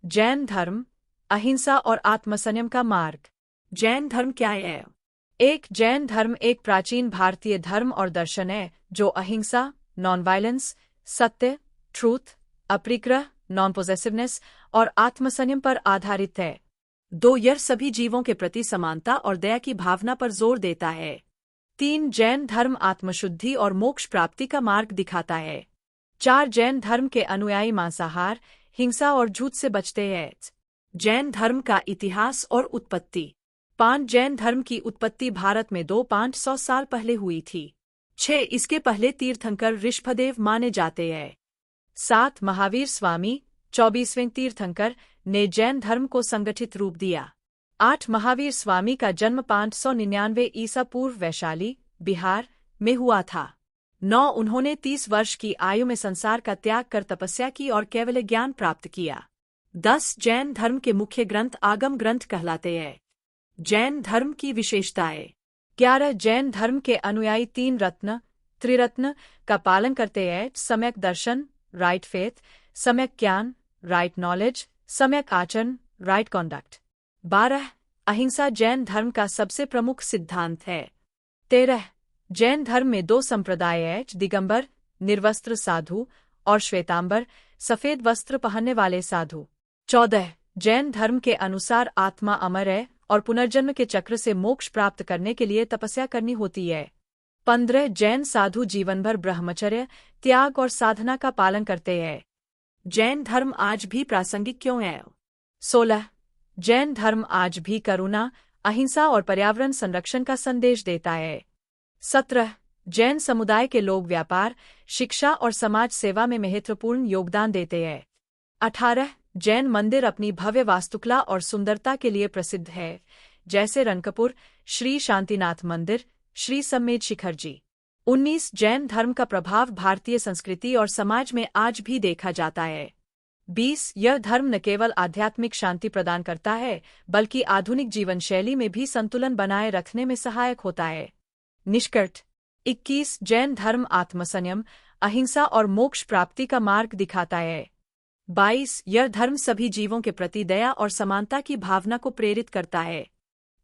जैन धर्म, अहिंसा और आत्मसंयम का मार्ग। जैन धर्म क्या है? एक जैन धर्म एक प्राचीन भारतीय धर्म और दर्शन है जो अहिंसा, नॉन वायलेंस, सत्य, ट्रूथ, अपरिग्रह, नॉन पोजेसिवनेस और आत्मसंयम पर आधारित है। यह सभी जीवों के प्रति समानता और दया की भावना पर जोर देता है। 3 जैन धर्म आत्मशुद्धि और मोक्ष प्राप्ति का मार्ग दिखाता है। 4 जैन धर्म के अनुयायी मांसाहार, हिंसा और झूठ से बचते हैं। जैन धर्म का इतिहास और उत्पत्ति। 5 जैन धर्म की उत्पत्ति भारत में 2-500 साल पहले हुई थी। 6 इसके पहले तीर्थंकर ऋषभदेव माने जाते हैं। 7 महावीर स्वामी, 24वें तीर्थंकर, ने जैन धर्म को संगठित रूप दिया। 8 महावीर स्वामी का जन्म 599 ईसा पूर्व वैशाली, बिहार में हुआ था। 9 उन्होंने 30 वर्ष की आयु में संसार का त्याग कर तपस्या की और केवल ज्ञान प्राप्त किया। 10 जैन धर्म के मुख्य ग्रंथ आगम ग्रंथ कहलाते हैं। जैन धर्म की विशेषताएं। 11 जैन धर्म के अनुयायी 3 रत्न, त्रिरत्न का पालन करते हैं। सम्यक दर्शन, राइट फेथ, सम्यक ज्ञान, राइट नॉलेज, सम्यक आचरण, राइट कॉन्डक्ट। 12 अहिंसा जैन धर्म का सबसे प्रमुख सिद्धांत है। 13 जैन धर्म में 2 संप्रदाय हैं, दिगंबर, निर्वस्त्र साधु, और श्वेतांबर, सफेद वस्त्र पहनने वाले साधु। 14 जैन धर्म के अनुसार आत्मा अमर है और पुनर्जन्म के चक्र से मोक्ष प्राप्त करने के लिए तपस्या करनी होती है। 15 जैन साधु जीवन भर ब्रह्मचर्य, त्याग और साधना का पालन करते हैं। जैन धर्म आज भी प्रासंगिक क्यों है? 16 जैन धर्म आज भी करुणा, अहिंसा और पर्यावरण संरक्षण का संदेश देता है। 17 जैन समुदाय के लोग व्यापार, शिक्षा और समाज सेवा में महत्वपूर्ण योगदान देते हैं। 18 जैन मंदिर अपनी भव्य वास्तुकला और सुंदरता के लिए प्रसिद्ध है, जैसे रनकपुर, श्री शांतिनाथ मंदिर, श्री सम्मेद शिखर जी। 19 जैन धर्म का प्रभाव भारतीय संस्कृति और समाज में आज भी देखा जाता है। 20 यह धर्म न केवल आध्यात्मिक शांति प्रदान करता है, बल्कि आधुनिक जीवन शैली में भी संतुलन बनाए रखने में सहायक होता है। निष्कर्ष। 21 जैन धर्म आत्मसंयम, अहिंसा और मोक्ष प्राप्ति का मार्ग दिखाता है। 22 यह धर्म सभी जीवों के प्रति दया और समानता की भावना को प्रेरित करता है।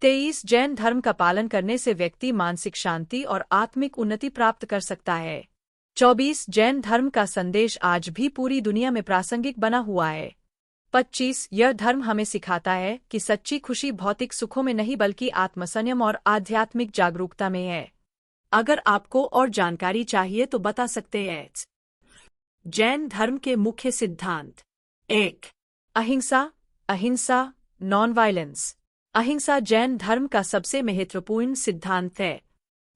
23 जैन धर्म का पालन करने से व्यक्ति मानसिक शांति और आत्मिक उन्नति प्राप्त कर सकता है। 24 जैन धर्म का संदेश आज भी पूरी दुनिया में प्रासंगिक बना हुआ है। 25 यह धर्म हमें सिखाता है कि सच्ची खुशी भौतिक सुखों में नहीं बल्कि आत्मसंयम और आध्यात्मिक जागरूकता में है। अगर आपको और जानकारी चाहिए तो बता सकते हैं। जैन धर्म के मुख्य सिद्धांत। 1 अहिंसा, अहिंसा, नॉन वायलेंस। अहिंसा जैन धर्म का सबसे महत्वपूर्ण सिद्धांत है।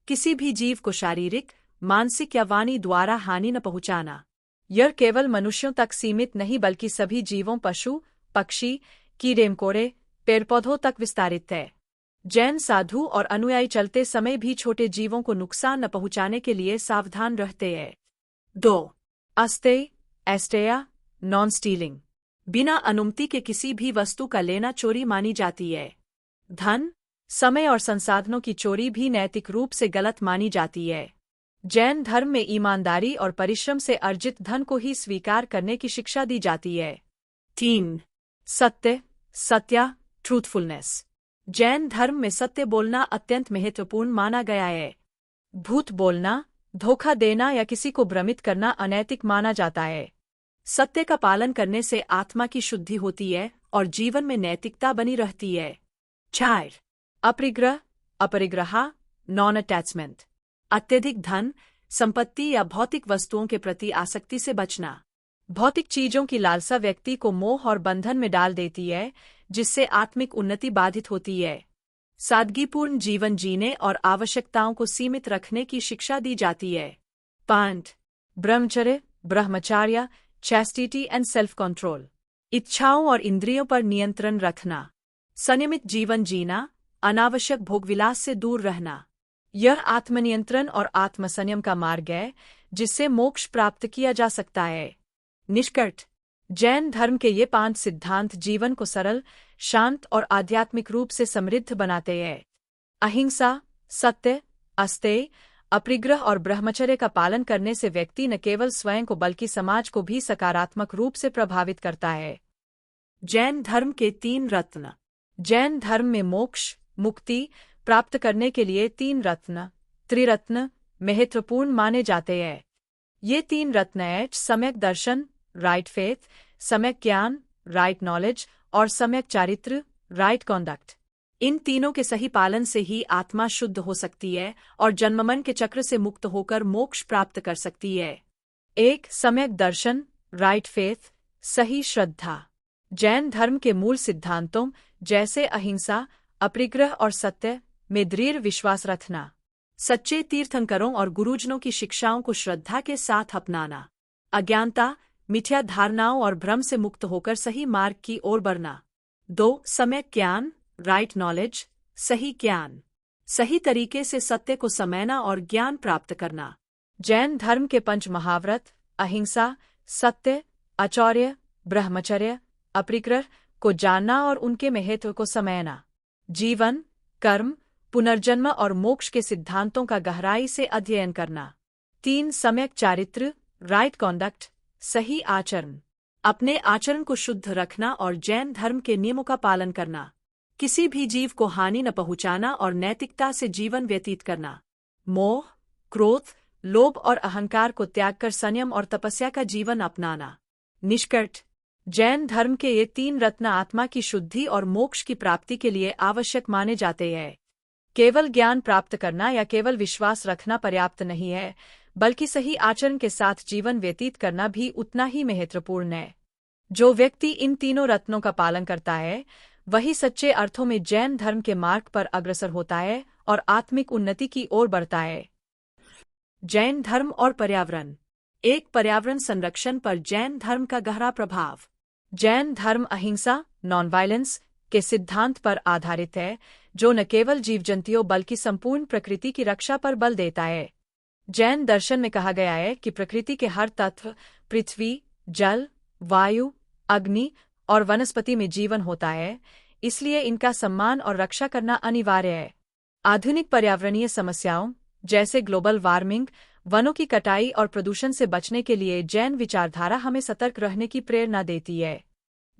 किसी भी जीव को शारीरिक, मानसिक या वाणी द्वारा हानि न पहुंचाना। यह केवल मनुष्यों तक सीमित नहीं बल्कि सभी जीवों, पशु, पक्षी, कीड़े मकोड़े, पेड़ पौधों तक विस्तारित है। जैन साधु और अनुयायी चलते समय भी छोटे जीवों को नुकसान न पहुंचाने के लिए सावधान रहते हैं। 2 अस्तेय, एस्टेया, नॉन स्टीलिंग। बिना अनुमति के किसी भी वस्तु का लेना चोरी मानी जाती है। धन, समय और संसाधनों की चोरी भी नैतिक रूप से गलत मानी जाती है। जैन धर्म में ईमानदारी और परिश्रम से अर्जित धन को ही स्वीकार करने की शिक्षा दी जाती है। 3 सत्य, सत्या, ट्रूथफुलनेस। जैन धर्म में सत्य बोलना अत्यंत महत्वपूर्ण माना गया है। झूठ बोलना, धोखा देना या किसी को भ्रमित करना अनैतिक माना जाता है। सत्य का पालन करने से आत्मा की शुद्धि होती है और जीवन में नैतिकता बनी रहती है। 4 अपरिग्रह, अपरिग्रह, नॉन अटैचमेंट। अत्यधिक धन, संपत्ति या भौतिक वस्तुओं के प्रति आसक्ति से बचना। भौतिक चीजों की लालसा व्यक्ति को मोह और बंधन में डाल देती है, जिससे आत्मिक उन्नति बाधित होती है। सादगीपूर्ण जीवन जीने और आवश्यकताओं को सीमित रखने की शिक्षा दी जाती है। 5 ब्रह्मचर्य, ब्रह्मचार्य, चैस्टिटी एंड सेल्फ कंट्रोल। इच्छाओं और इंद्रियों पर नियंत्रण रखना। संयमित जीवन जीना, अनावश्यक भोगविलास से दूर रहना। यह आत्मनियंत्रण और आत्मसंयम का मार्ग है जिससे मोक्ष प्राप्त किया जा सकता है। निष्कर्ष, जैन धर्म के ये 5 सिद्धांत जीवन को सरल, शांत और आध्यात्मिक रूप से समृद्ध बनाते हैं। अहिंसा, सत्य, अस्तेय, अपरिग्रह और ब्रह्मचर्य का पालन करने से व्यक्ति न केवल स्वयं को बल्कि समाज को भी सकारात्मक रूप से प्रभावित करता है। जैन धर्म के 3 रत्न। जैन धर्म में मोक्ष, मुक्ति प्राप्त करने के लिए 3 रत्न, त्रिरत्न, महत्वपूर्ण माने जाते हैं। ये 3 रत्न हैं सम्यक दर्शन, राइट फेथ, सम्यक ज्ञान, राइट नॉलेज और सम्यक चारित्र, राइट कॉन्डक्ट। इन तीनों के सही पालन से ही आत्मा शुद्ध हो सकती है और जन्ममरण के चक्र से मुक्त होकर मोक्ष प्राप्त कर सकती है। 1. सम्यक दर्शन, राइट फेथ, सही श्रद्धा। जैन धर्म के मूल सिद्धांतों जैसे अहिंसा, अपरिग्रह और सत्य में दृढ़ विश्वास रखना, सच्चे तीर्थंकरों और गुरुजनों की शिक्षाओं को श्रद्धा के साथ अपनाना, अज्ञानता, मिथ्या धारणाओं और भ्रम से मुक्त होकर सही मार्ग की ओर बढ़ना। 2. सम्यक ज्ञान, राइट नॉलेज, सही ज्ञान, सही तरीके से सत्य को समझना और ज्ञान प्राप्त करना। जैन धर्म के 5 महाव्रत अहिंसा, सत्य, आचौर्य, ब्रह्मचर्य, अपरिग्रह को जानना और उनके महत्व को समझना। जीवन, कर्म, पुनर्जन्म और मोक्ष के सिद्धांतों का गहराई से अध्ययन करना। 3. सम्यक चारित्र, राइट कॉन्डक्ट, सही आचरण, अपने आचरण को शुद्ध रखना और जैन धर्म के नियमों का पालन करना, किसी भी जीव को हानि न पहुंचाना और नैतिकता से जीवन व्यतीत करना। मोह, क्रोध, लोभ और अहंकार को त्याग कर संयम और तपस्या का जीवन अपनाना। निष्कर्ष, जैन धर्म के ये 3 रत्न आत्मा की शुद्धि और मोक्ष की प्राप्ति के लिए आवश्यक माने जाते हैं। केवल ज्ञान प्राप्त करना या केवल विश्वास रखना पर्याप्त नहीं है, बल्कि सही आचरण के साथ जीवन व्यतीत करना भी उतना ही महत्वपूर्ण है। जो व्यक्ति इन तीनों रत्नों का पालन करता है वही सच्चे अर्थों में जैन धर्म के मार्ग पर अग्रसर होता है और आत्मिक उन्नति की ओर बढ़ता है। जैन धर्म और पर्यावरण। एक, पर्यावरण संरक्षण पर जैन धर्म का गहरा प्रभाव। जैन धर्म अहिंसा, नॉन वायलेंस के सिद्धांत पर आधारित है, जो न केवल जीव जंतुओं बल्कि संपूर्ण प्रकृति की रक्षा पर बल देता है। जैन दर्शन में कहा गया है कि प्रकृति के हर तत्व, पृथ्वी, जल, वायु, अग्नि और वनस्पति में जीवन होता है, इसलिए इनका सम्मान और रक्षा करना अनिवार्य है। आधुनिक पर्यावरणीय समस्याओं जैसे ग्लोबल वार्मिंग, वनों की कटाई और प्रदूषण से बचने के लिए जैन विचारधारा हमें सतर्क रहने की प्रेरणा देती है।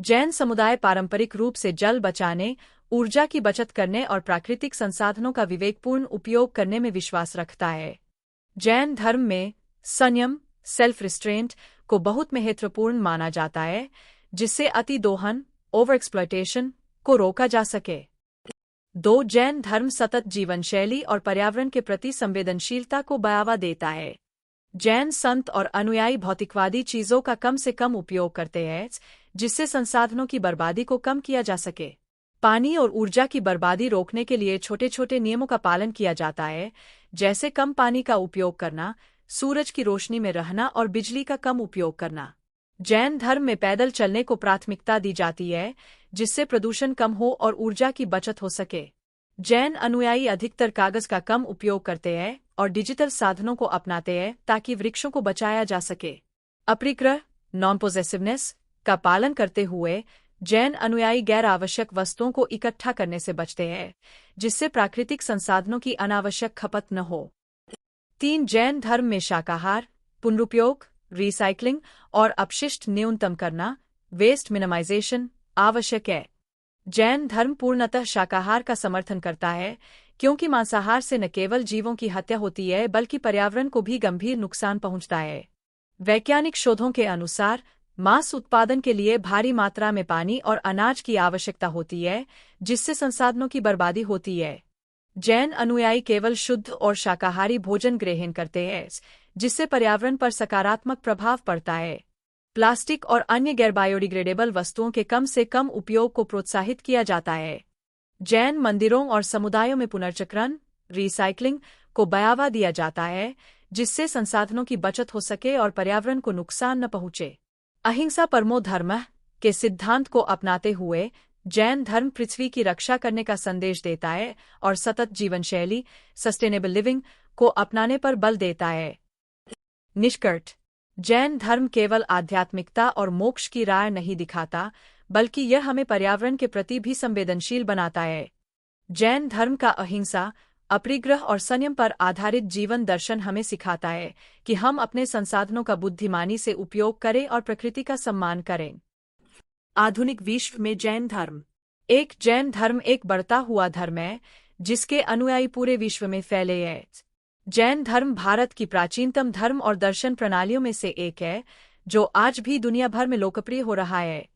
जैन समुदाय पारंपरिक रूप से जल बचाने, ऊर्जा की बचत करने और प्राकृतिक संसाधनों का विवेकपूर्ण उपयोग करने में विश्वास रखता है। जैन धर्म में संयम, सेल्फ रिस्ट्रेंट को बहुत महत्वपूर्ण माना जाता है, जिससे अति दोहन, ओवर एक्सप्लॉयटेशन को रोका जा सके। 2. जैन धर्म सतत जीवन शैली और पर्यावरण के प्रति संवेदनशीलता को बढ़ावा देता है। जैन संत और अनुयायी भौतिकवादी चीजों का कम से कम उपयोग करते हैं, जिससे संसाधनों की बर्बादी को कम किया जा सके। पानी और ऊर्जा की बर्बादी रोकने के लिए छोटे छोटे नियमों का पालन किया जाता है, जैसे कम पानी का उपयोग करना, सूरज की रोशनी में रहना और बिजली का कम उपयोग करना। जैन धर्म में पैदल चलने को प्राथमिकता दी जाती है, जिससे प्रदूषण कम हो और ऊर्जा की बचत हो सके। जैन अनुयायी अधिकतर कागज का कम उपयोग करते हैं और डिजिटल साधनों को अपनाते हैं ताकि वृक्षों को बचाया जा सके। अपरिग्रह, नॉन पोजेसिवनेस का पालन करते हुए जैन अनुयायी गैर आवश्यक वस्तुओं को इकट्ठा करने से बचते हैं, जिससे प्राकृतिक संसाधनों की अनावश्यक खपत न हो। 3. जैन धर्म में शाकाहार, पुनरुपयोग, रिसाइक्लिंग और अपशिष्ट न्यूनतम करना, वेस्ट मिनिमाइजेशन आवश्यक है। जैन धर्म पूर्णतः शाकाहार का समर्थन करता है, क्योंकि मांसाहार से न केवल जीवों की हत्या होती है बल्कि पर्यावरण को भी गंभीर नुकसान पहुंचता है। वैज्ञानिक शोधों के अनुसार मांस उत्पादन के लिए भारी मात्रा में पानी और अनाज की आवश्यकता होती है, जिससे संसाधनों की बर्बादी होती है। जैन अनुयायी केवल शुद्ध और शाकाहारी भोजन ग्रहण करते हैं, जिससे पर्यावरण पर सकारात्मक प्रभाव पड़ता है। प्लास्टिक और अन्य गैर बायोडिग्रेडेबल वस्तुओं के कम से कम उपयोग को प्रोत्साहित किया जाता है। जैन मंदिरों और समुदायों में पुनर्चक्रण, रिसाइक्लिंग को बढ़ावा दिया जाता है, जिससे संसाधनों की बचत हो सके और पर्यावरण को नुकसान न पहुंचे। अहिंसा परमो धर्मः के सिद्धांत को अपनाते हुए जैन धर्म पृथ्वी की रक्षा करने का संदेश देता है और सतत जीवन शैली सस्टेनेबल लिविंग को अपनाने पर बल देता है। निष्कर्ष, जैन धर्म केवल आध्यात्मिकता और मोक्ष की राह नहीं दिखाता, बल्कि यह हमें पर्यावरण के प्रति भी संवेदनशील बनाता है। जैन धर्म का अहिंसा, अपरिग्रह और संयम पर आधारित जीवन दर्शन हमें सिखाता है कि हम अपने संसाधनों का बुद्धिमानी से उपयोग करें और प्रकृति का सम्मान करें। आधुनिक विश्व में जैन धर्म। एक जैन धर्म एक बढ़ता हुआ धर्म है जिसके अनुयायी पूरे विश्व में फैले हैं। जैन धर्म भारत की प्राचीनतम धर्म और दर्शन प्रणालियों में से एक है जो आज भी दुनिया भर में लोकप्रिय हो रहा है।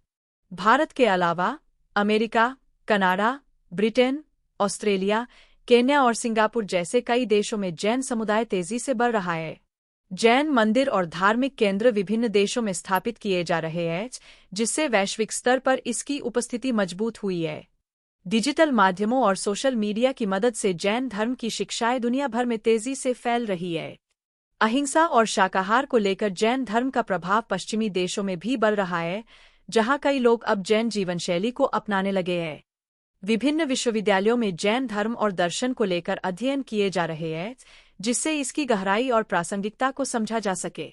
भारत के अलावा America, Canada, Britain, Australia, Kenya और सिंगापुर जैसे कई देशों में जैन समुदाय तेजी से बढ़ रहा है। जैन मंदिर और धार्मिक केंद्र विभिन्न देशों में स्थापित किए जा रहे हैं, जिससे वैश्विक स्तर पर इसकी उपस्थिति मजबूत हुई है। डिजिटल माध्यमों और सोशल मीडिया की मदद से जैन धर्म की शिक्षाएं दुनिया भर में तेजी से फैल रही है। अहिंसा और शाकाहार को लेकर जैन धर्म का प्रभाव पश्चिमी देशों में भी बढ़ रहा है, जहां कई लोग अब जैन जीवनशैली को अपनाने लगे हैं। विभिन्न विश्वविद्यालयों में जैन धर्म और दर्शन को लेकर अध्ययन किए जा रहे हैं, जिससे इसकी गहराई और प्रासंगिकता को समझा जा सके।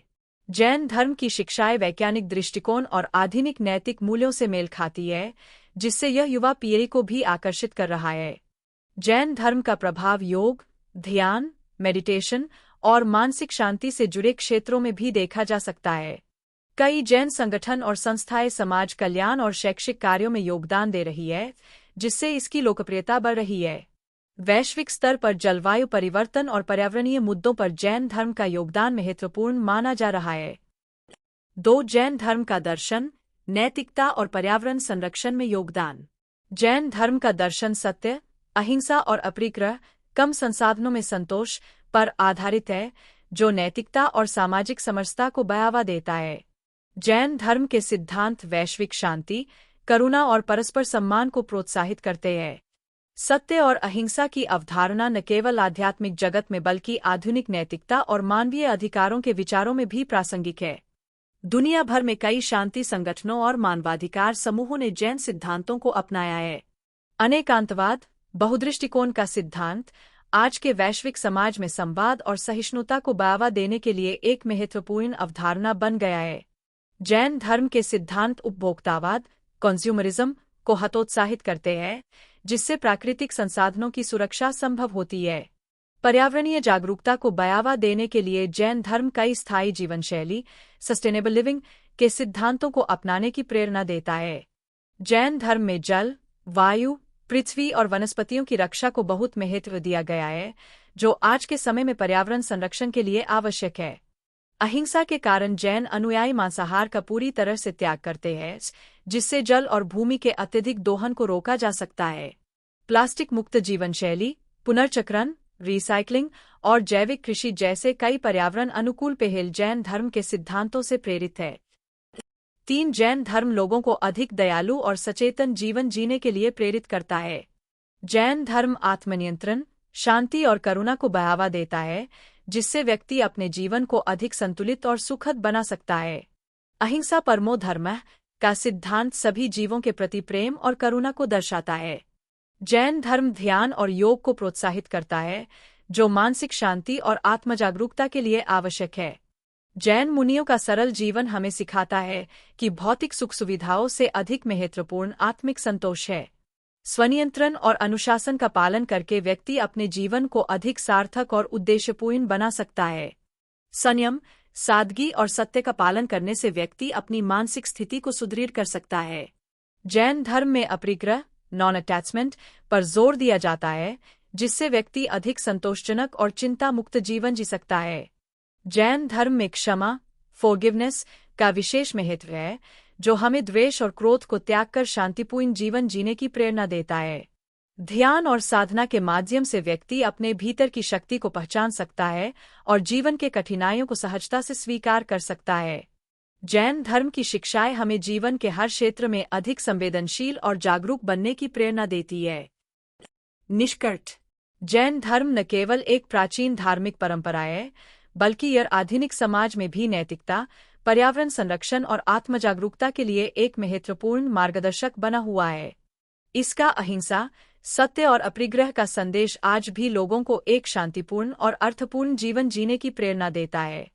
जैन धर्म की शिक्षाएं वैज्ञानिक दृष्टिकोण और आधुनिक नैतिक मूल्यों से मेल खाती है, जिससे यह युवा पीढ़ी को भी आकर्षित कर रहा है। जैन धर्म का प्रभाव योग, ध्यान, मेडिटेशन और मानसिक शांति से जुड़े क्षेत्रों में भी देखा जा सकता है। कई जैन संगठन और संस्थाएं समाज कल्याण और शैक्षिक कार्यों में योगदान दे रही है, जिससे इसकी लोकप्रियता बढ़ रही है। वैश्विक स्तर पर जलवायु परिवर्तन और पर्यावरणीय मुद्दों पर जैन धर्म का योगदान महत्वपूर्ण माना जा रहा है। 2. जैन धर्म का दर्शन, नैतिकता और पर्यावरण संरक्षण में योगदान। जैन धर्म का दर्शन सत्य, अहिंसा और अपरिग्रह, कम संसाधनों में संतोष पर आधारित है, जो नैतिकता और सामाजिक समरसता को बढ़ावा देता है। जैन धर्म के सिद्धांत वैश्विक शांति, करुणा और परस्पर सम्मान को प्रोत्साहित करते हैं। सत्य और अहिंसा की अवधारणा न केवल आध्यात्मिक जगत में बल्कि आधुनिक नैतिकता और मानवीय अधिकारों के विचारों में भी प्रासंगिक है। दुनिया भर में कई शांति संगठनों और मानवाधिकार समूहों ने जैन सिद्धांतों को अपनाया है। अनेकांतवाद, बहुदृष्टिकोण का सिद्धांत आज के वैश्विक समाज में संवाद और सहिष्णुता को बढ़ावा देने के लिए एक महत्वपूर्ण अवधारणा बन गया है। जैन धर्म के सिद्धांत उपभोक्तावाद, कंज्यूमरिज्म को हतोत्साहित करते हैं, जिससे प्राकृतिक संसाधनों की सुरक्षा संभव होती है। पर्यावरणीय जागरूकता को बढ़ावा देने के लिए जैन धर्म कई स्थायी जीवनशैली सस्टेनेबल लिविंग के सिद्धांतों को अपनाने की प्रेरणा देता है। जैन धर्म में जल, वायु, पृथ्वी और वनस्पतियों की रक्षा को बहुत महत्व दिया गया है, जो आज के समय में पर्यावरण संरक्षण के लिए आवश्यक है। अहिंसा के कारण जैन अनुयायी मांसाहार का पूरी तरह से त्याग करते हैं, जिससे जल और भूमि के अत्यधिक दोहन को रोका जा सकता है। प्लास्टिक मुक्त जीवनशैली, पुनर्चक्रण, रिसाइक्लिंग और जैविक कृषि जैसे कई पर्यावरण अनुकूल पहल जैन धर्म के सिद्धांतों से प्रेरित है। 3. जैन धर्म लोगों को अधिक दयालु और सचेतन जीवन जीने के लिए प्रेरित करता है। जैन धर्म आत्मनियंत्रण, शांति और करुणा को बढ़ावा देता है, जिससे व्यक्ति अपने जीवन को अधिक संतुलित और सुखद बना सकता है। अहिंसा परमो धर्मः का सिद्धांत सभी जीवों के प्रति प्रेम और करुणा को दर्शाता है। जैन धर्म ध्यान और योग को प्रोत्साहित करता है, जो मानसिक शांति और आत्मजागरूकता के लिए आवश्यक है। जैन मुनियों का सरल जीवन हमें सिखाता है कि भौतिक सुख सुविधाओं से अधिक महत्वपूर्ण आत्मिक संतोष है। स्वनियंत्रण और अनुशासन का पालन करके व्यक्ति अपने जीवन को अधिक सार्थक और उद्देश्यपूर्ण बना सकता है। संयम, सादगी और सत्य का पालन करने से व्यक्ति अपनी मानसिक स्थिति को सुदृढ़ कर सकता है। जैन धर्म में अपरिग्रह, नॉन अटैचमेंट पर जोर दिया जाता है, जिससे व्यक्ति अधिक संतोषजनक और चिंता मुक्त जीवन जी सकता है। जैन धर्म में क्षमा, फॉरगिवनेस का विशेष महत्व है, जो हमें द्वेष और क्रोध को त्याग कर शांतिपूर्ण जीवन जीने की प्रेरणा देता है। ध्यान और साधना के माध्यम से व्यक्ति अपने भीतर की शक्ति को पहचान सकता है और जीवन के कठिनाइयों को सहजता से स्वीकार कर सकता है। जैन धर्म की शिक्षाएं हमें जीवन के हर क्षेत्र में अधिक संवेदनशील और जागरूक बनने की प्रेरणा देती है। निष्कर्ष, जैन धर्म न केवल एक प्राचीन धार्मिक परंपरा है, बल्कि यह आधुनिक समाज में भी नैतिकता, पर्यावरण संरक्षण और आत्मजागरूकता के लिए एक महत्वपूर्ण मार्गदर्शक बना हुआ है। इसका अहिंसा, सत्य और अपरिग्रह का संदेश आज भी लोगों को एक शांतिपूर्ण और अर्थपूर्ण जीवन जीने की प्रेरणा देता है।